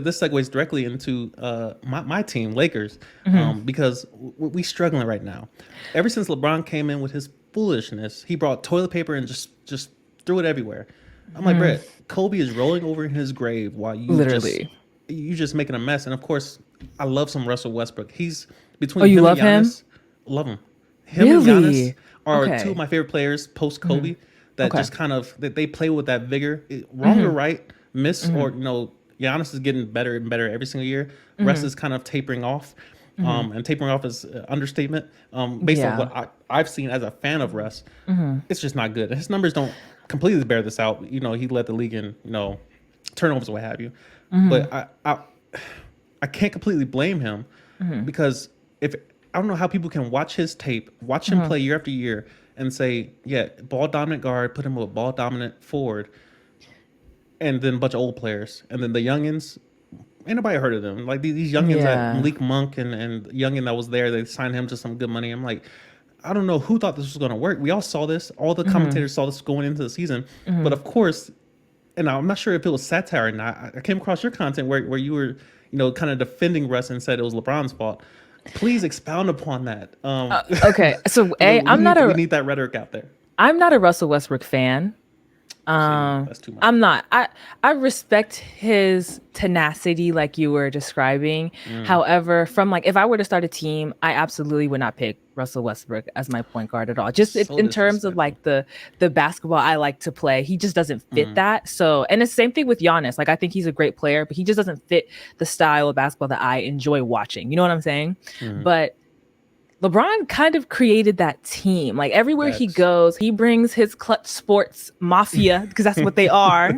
this segues directly into my team, Lakers, Hmm. because we struggling right now. Ever since LeBron came in with his foolishness, he brought toilet paper and just threw it everywhere. I'm like, Hmm. Brett, Kobe is rolling over in his grave while Literally. you just making a mess. And of course, I love some Russell Westbrook. He's Oh, between you him and love him? Giannis. Love him. Him and Giannis Really? are two of Okay. my favorite players post Hmm. Kobe that Okay. just kind of they play with that vigor, wrong or Hmm. right, miss Hmm. or Giannis is getting better and better every single year. Russ Hmm. is kind of tapering off, Hmm. and tapering off is understatement. Based on Yeah. what I've seen as a fan of Russ, Hmm. it's just not good. His numbers don't completely bear this out. He led the league in turnovers or what have you, Hmm. but I can't completely blame him Hmm. because if I don't know how people can watch his tape, watch him Hmm. play year after year, and say, yeah, ball dominant guard, put him with ball dominant forward, and then a bunch of old players, and then the youngins. Ain't nobody heard of them. Like these youngins at Yeah. Malik Monk and youngin that was there, they signed him to some good money. I'm like, I don't know who thought this was going to work. We all saw this. All the Hmm. commentators saw this going into the season. But Hmm. of course, and I'm not sure if it was satire or not. I came across your content where you were, kind of defending Russ and said it was LeBron's fault. Please expound upon that. Okay. So A, We we need that rhetoric out there. I'm not a Russell Westbrook fan. See, Um, that's too much. I'm not. I respect his tenacity, like you were describing. Mm, However, from like if I were to start a team, I absolutely would not pick Russell Westbrook as my point guard at all. Just so in terms of disrespectful. like the basketball I like to play, he just doesn't fit Mm, that. So, and it's the same thing with Giannis. Like I think he's a great player, but he just doesn't fit the style of basketball that I enjoy watching. You know what I'm saying? mm, But LeBron kind of created that team. Like everywhere he facts. goes, he brings his clutch sports mafia because that's what they are.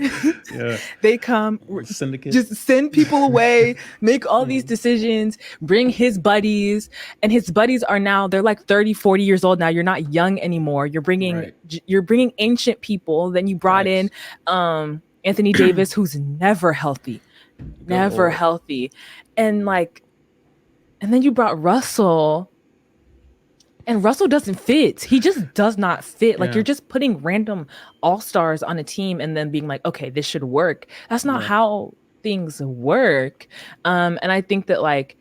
Yeah. They come, Syndicate. just send people away, make all these Mm, decisions, bring his buddies, and his buddies are now they're like 30, 40 years old now. You're not young anymore. right. You're bringing ancient people. Then you brought in Facts. Anthony Davis who's never healthy. Good Never lord. healthy. And like and then you brought Russell and Russell doesn't fit. He just does not fit. Like Yeah. you're just putting random all-stars on a team and then being like, okay, this should work. That's not Yeah. how things work. And I think that like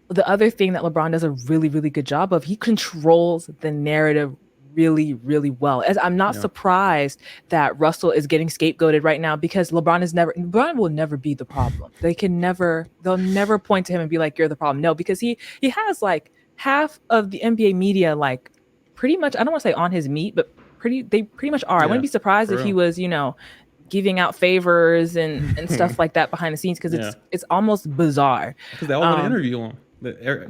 the other thing that LeBron does a really, really good job of, he controls the narrative really, really well. As I'm not Yeah. surprised that Russell is getting scapegoated right now because LeBron will never be the problem. They'll never point to him and be like, you're the problem. No, because he has like half of the NBA media, like pretty much, I don't want to say on his meat, but they pretty much are. I wouldn't Yeah. be surprised For if he real. was, giving out favors and stuff like that behind the scenes because Yeah. it's almost bizarre. Because they all want to Um, interview him.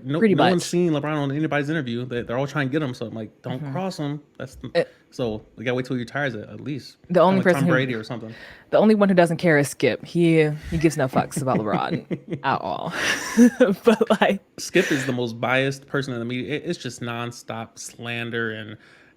No, Pretty no one's much. seen LeBron on anybody's interview. They're all trying to get him. So I'm like, don't Mhm. cross him. So we gotta wait till he retires at least. The Kind only of like person Tom who Brady or something. the only one who doesn't care is Skip. He gives no fucks about LeBron at all. But like, Skip is the most biased person in the media. It's just nonstop slander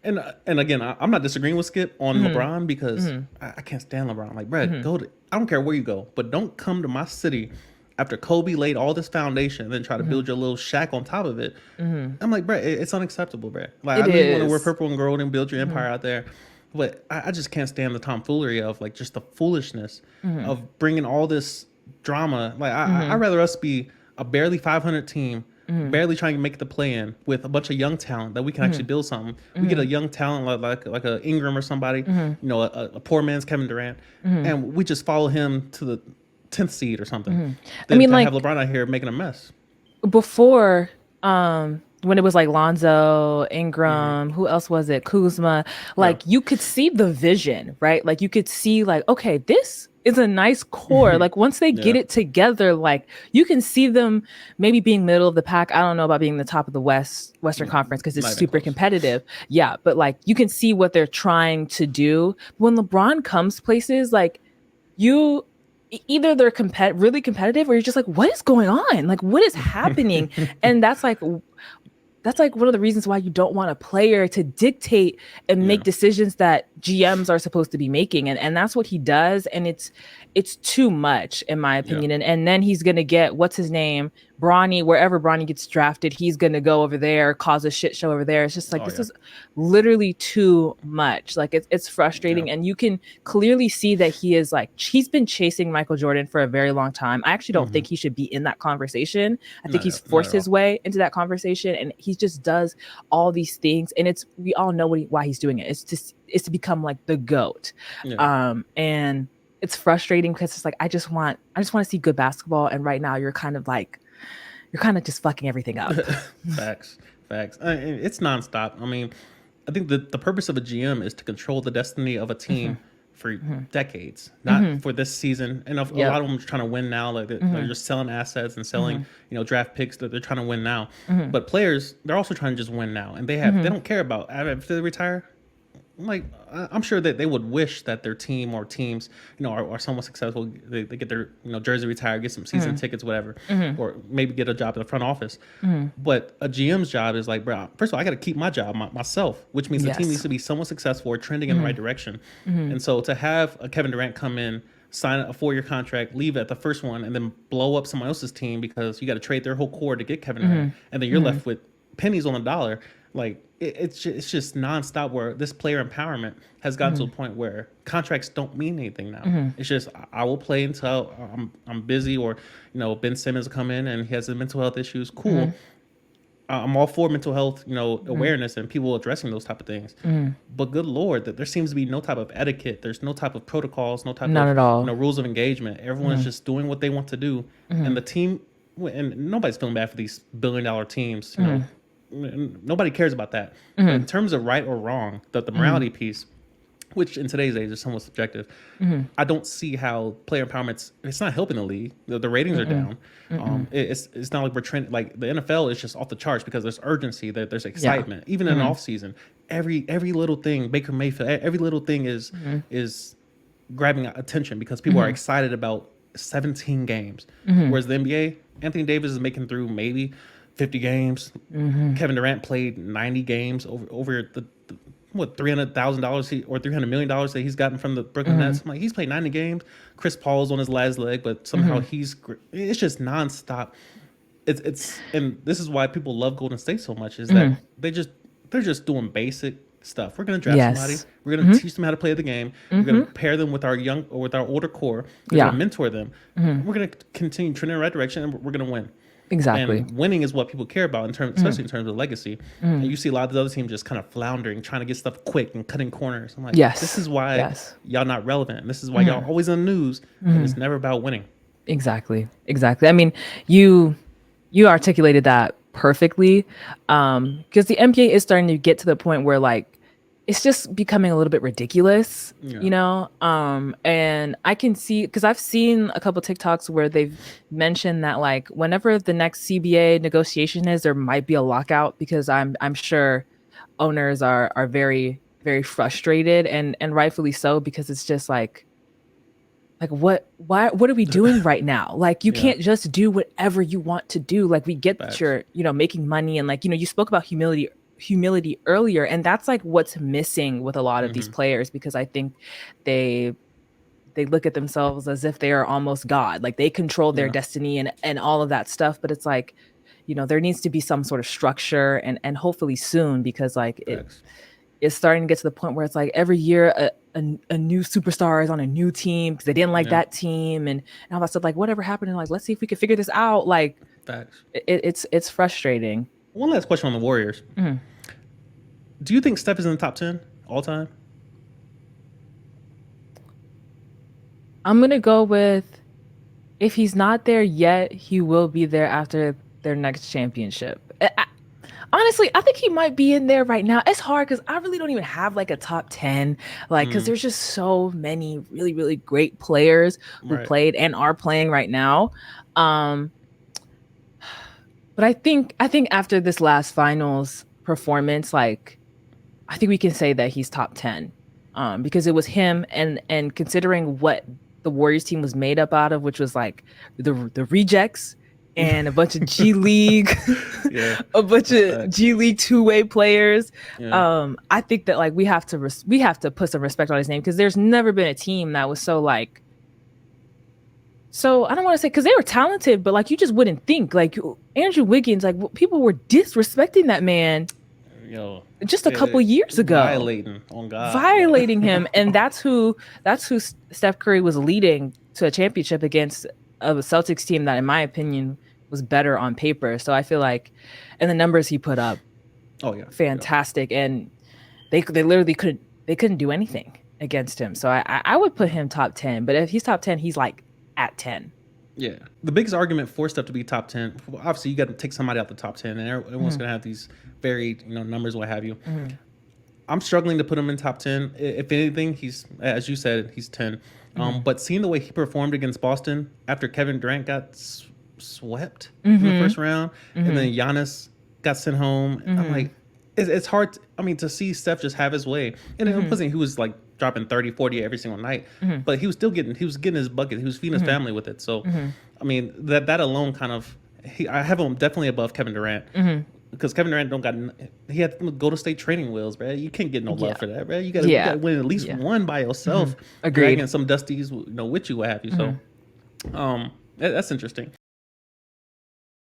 and again, I'm not disagreeing with Skip on mhm, LeBron because mhm, I can't stand LeBron. Like, Brad, mhm, go to. I don't care where you go, but don't come to my city after Kobe laid all this foundation and then try to mhm, build your little shack on top of it. mhm. I'm like, Brett, it's unacceptable, Brett. Like, I It know you want to wear is. purple and gold and build your Mhm, empire out there, but I just can't stand the tomfoolery of like just the foolishness mhm, of bringing all this drama. Like, I'd mhm, rather us be a barely 500 team, mhm, barely trying to make the play in with a bunch of young talent that we can actually mhm, build something. We get a mhm, young talent like a Ingram or somebody, mhm, a poor man's Kevin Durant, mhm, and we just follow him to the 10th seed or something. mhm. I Then mean, to have like LeBron out here making a mess. before, when it was like Lonzo, Hmm. Ingram, who else was it? Kuzma. Yeah. Like you could see the vision, right? Like you could see like, okay, this is a nice core. Like once they get Yeah. it together, like you can see them maybe being middle of the pack. I don't know about being the top of the Western Conference because it's Not even super close. competitive. Yeah, but like you can see what they're trying to do. When LeBron comes places, like you either they're really competitive or you're just like, what is going on? Like what is happening? And that's like that's like one of the reasons why you don't want a player to dictate and Yeah. make decisions that GMs are supposed to be making. And that's what he does. And it's too much, in my Yeah. opinion. And then he's gonna get, what's his name? Bronny, wherever Bronny gets drafted, he's gonna go over there, cause a shit show over there. It's just like Oh this yeah. is literally too much. Like it's Yeah. frustrating. And you can clearly see that he is like he's been chasing Michael Jordan for a very long time. I actually don't Hmm. think he should be in that conversation. I think Not he's at, not at forced his all. way into that conversation, and he just does all these things. And it's we all know why he's doing it. It's to become like the goat, Yeah. and it's frustrating because it's like I just want to see good basketball, and right now you're kind of just fucking everything up. Facts. Facts. It's nonstop. I mean, I think the purpose of a GM is to control the destiny of a Mm-hmm, team for mm-hmm, decades, not mm-hmm. for this season. And a Yep. lot of them are trying to win now. Like they're Mm-hmm, just selling assets and selling, mm-hmm, draft picks that they're trying to win now. mm-hmm, But players, they're also trying to just win now, and they mm-hmm. don't care about if they retire. Like I'm sure that they would wish that their team or teams, are somewhat successful. They get their jersey retired, get some season tickets, whatever, Mm-hmm. or maybe get a job in the front office. Mm-hmm. But a GM's job is like, bro, first of all, I got to keep my job myself, which means the team needs Yes. to be somewhat successful or trending in the Mm-hmm. right direction. Mm-hmm. And so to have a Kevin Durant come in, sign a 4-year contract, leave at the first one, and then blow up someone else's team because you got to trade their whole core to get Kevin Durant, and then you're Mm-hmm. left with pennies on the dollar. Like it's just nonstop. Where this player empowerment has gotten to a point where contracts don't mean anything now. Mm-hmm. It's just I will play until I'm busy, or Ben Simmons will come in and he has some mental health issues. Mm-hmm. Cool. I'm all for mental health, Mm-hmm. awareness and people addressing those type of things. Mm-hmm. But good lord, that there seems to be no type of etiquette. There's no type of protocols, no type Not of at all. rules of engagement. Everyone's just doing what they want to do, and the team, and nobody's feeling bad for these billion-dollar teams. Nobody cares about that. But in terms of right or wrong, the morality piece, which in today's age is somewhat subjective, I don't see how player it's not helping the league. The ratings are down. It's not like we're trending. Like the NFL is just off the charts because there's urgency, there's Yeah. excitement. Even in the off season, every little thing, Baker Mayfield, every little thing is grabbing attention because people are excited about 17 games. Whereas the NBA, Anthony Davis is making through maybe 50 games. Kevin Durant played 90 games over the what $300,000 or $300 million that he's gotten from the Brooklyn Nets. I'm like, he's played 90 games. Chris Paul's on his last leg, but somehow it's just nonstop. It's and this is why people love Golden State so much is that they're just doing basic stuff. We're gonna draft somebody. Yes. We're gonna teach them how to play the game. We're gonna pair them with our young or with our older core. We're Yeah. gonna mentor them. We're gonna continue trending in the right direction, and we're gonna win. Exactly. And winning is what people care about especially in terms of legacy. And you see a lot of the other teams just kind of floundering, trying to get stuff quick and cutting corners. I'm like, Yes. this is why Yes. y'all not relevant. And this is why y'all always in the news. And it's never about winning. Exactly. Exactly. I mean, you articulated that perfectly. Because the NBA is starting to get to the point where like it's just becoming a little bit ridiculous, Yeah. And I can see because I've seen a couple TikToks where they've mentioned that like whenever the next CBA negotiation is, there might be a lockout because I'm sure owners are very very frustrated and rightfully so because it's just like what are we doing right now? Like you Yeah. can't just do whatever you want to do. Like we get that Facts. you're making money and like you spoke about humility earlier, and that's like what's missing with a lot of these players because I think they look at themselves as if they are almost God, like they control their Yeah. destiny and all of that stuff. But it's like there needs to be some sort of structure and hopefully soon because like Facts. it's starting to get to the point where it's like every year a new superstar is on a new team because they didn't like Yeah. that team and all that stuff. Like whatever happened, and like let's see if we can figure this out. Like Facts. it's frustrating. One last question on the Warriors. Do you think Steph is in the top 10 all time? I'm gonna go with if he's not there yet, he will be there after their next championship. Honestly, I think he might be in there right now. It's hard because I really don't even have like a top 10, like because there's just so many really really great players who Right. played and are playing right now. But I think after this last finals performance, like I think we can say that he's top 10, because it was him and considering what the Warriors team was made up out of, which was like the rejects and a bunch of G League, Yeah, a bunch that's of facts. G League two-way players. Yeah, I think that like we have to put some respect on his name because there's never been a team that was so like so I don't want to say because they were talented, but like you just wouldn't think like Andrew Wiggins, like people were disrespecting that man yo, just a couple years ago, violating on God. violating him, and that's who Steph Curry was leading to a championship against a Celtics team that, in my opinion, was better on paper. So I feel like, and the numbers he put up, Oh yeah, yeah, fantastic, and they literally couldn't do anything against him. So I would put him top 10, but if he's top 10, he's like at 10. yeah. The biggest argument for Steph to be top 10, well, obviously you got to take somebody out the top 10, and everyone's gonna have these varied, numbers, what have you. I'm struggling to put him in top 10. If anything, he's, as you said, he's 10. But seeing the way he performed against Boston after Kevin Durant got swept in the first round, and then Giannis got sent home, I'm like, it's hard. To see Steph just have his way. And it wasn't he was like dropping 30, 40 every single night, but he was getting his bucket. He was feeding his family with it. So, that alone kind of, I have him definitely above Kevin Durant. Because Kevin Durant he had Golden State training wheels, bro. You can't get no love for that, bro. You gotta win at least one by yourself. Agreed. Dragging some dusties, with you, what have you. So, that's interesting.